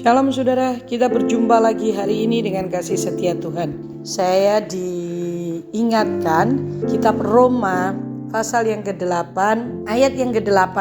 Shalom saudara, kita berjumpa lagi hari ini dengan kasih setia Tuhan. Saya diingatkan kitab Roma pasal yang ke-8 ayat yang ke-8.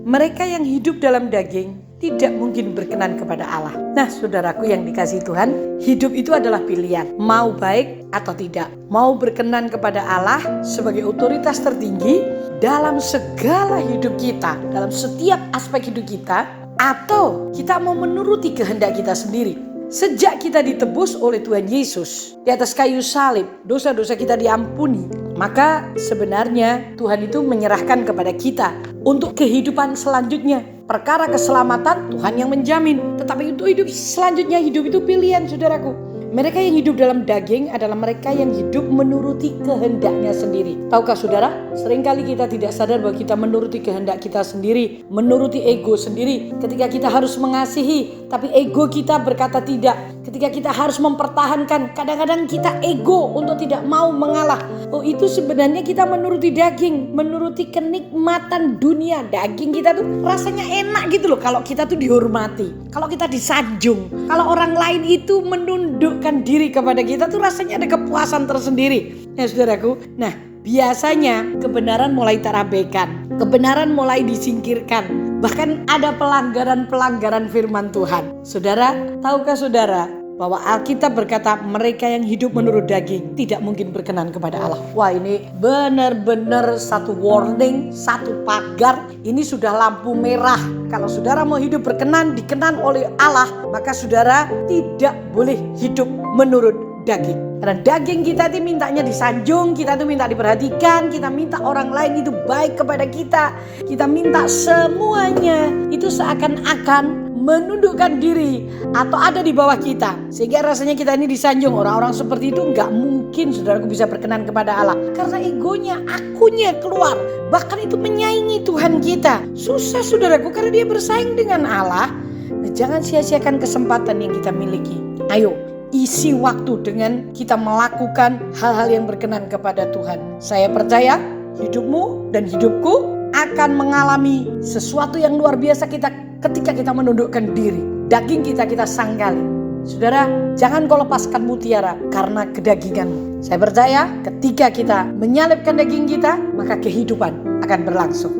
Mereka yang hidup dalam daging tidak mungkin berkenan kepada Allah. Nah saudaraku yang dikasihi Tuhan, hidup itu adalah pilihan. Mau baik atau tidak. Mau berkenan kepada Allah sebagai otoritas tertinggi dalam segala hidup kita, dalam setiap aspek hidup kita, atau kita mau menuruti kehendak kita sendiri. Sejak kita ditebus oleh Tuhan Yesus di atas kayu salib, dosa-dosa kita diampuni, maka sebenarnya Tuhan itu menyerahkan kepada kita untuk kehidupan selanjutnya. Perkara keselamatan Tuhan yang menjamin, tetapi untuk hidup selanjutnya, hidup itu pilihan saudaraku. Mereka yang hidup dalam daging adalah mereka yang hidup menuruti kehendaknya sendiri. Tahukah saudara, seringkali kita tidak sadar bahwa kita menuruti kehendak kita sendiri, menuruti ego sendiri. Ketika kita harus mengasihi, tapi ego kita berkata tidak. Ketika kita harus mempertahankan, kadang-kadang kita ego untuk tidak mau mengalah. Oh, itu sebenarnya kita menuruti daging, menuruti kenikmatan dunia. Daging kita tuh rasanya enak gitu loh kalau kita tuh dihormati, kalau kita disanjung, kalau orang lain itu menundukkan diri kepada kita tuh rasanya ada kepuasan tersendiri. Ya saudaraku, nah biasanya kebenaran mulai terabaikan, kebenaran mulai disingkirkan, bahkan ada pelanggaran-pelanggaran firman Tuhan. Saudara, tahukah saudara bahwa Alkitab berkata mereka yang hidup menurut daging tidak mungkin berkenan kepada Allah. Wah, ini benar-benar satu warning, satu pagar. Ini sudah lampu merah. Kalau saudara mau hidup berkenan, dikenan oleh Allah, maka saudara tidak boleh hidup menurut daging. Karena daging kita itu mintanya disanjung, kita itu minta diperhatikan, kita minta orang lain itu baik kepada kita. Kita minta semuanya itu seakan-akan menundukkan diri atau ada di bawah kita, sehingga rasanya kita ini disanjung. Orang-orang seperti itu gak mungkin saudaraku bisa berkenan kepada Allah, karena egonya, akunya keluar, bahkan itu menyaingi Tuhan kita. Susah saudaraku, karena dia bersaing dengan Allah. Nah, jangan sia-siakan kesempatan yang kita miliki. Ayo isi waktu dengan kita melakukan hal-hal yang berkenan kepada Tuhan. Saya percaya hidupmu dan hidupku akan mengalami sesuatu yang luar biasa ketika kita menundukkan diri. Daging kita sanggali. Saudara, jangan kau lepaskan mutiara karena kedaginganmu. Saya percaya ketika kita menyalipkan daging kita, maka kehidupan akan berlangsung.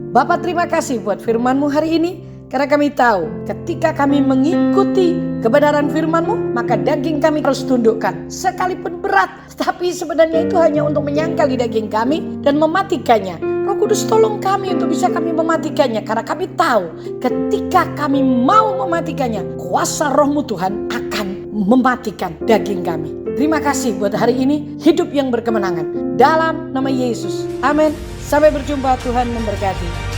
Bapa, terima kasih buat firman-Mu hari ini. Karena kami tahu ketika kami mengikuti kebenaran firman-Mu, maka daging kami harus tundukkan. Sekalipun berat, tapi sebenarnya itu hanya untuk menyangkali daging kami dan mematikannya. Roh Kudus, tolong kami untuk bisa kami mematikannya. Karena kami tahu ketika kami mau mematikannya, kuasa Roh-Mu Tuhan akan mematikan daging kami. Terima kasih buat hari ini, hidup yang berkemenangan. Dalam nama Yesus, amin. Sampai berjumpa, Tuhan memberkati.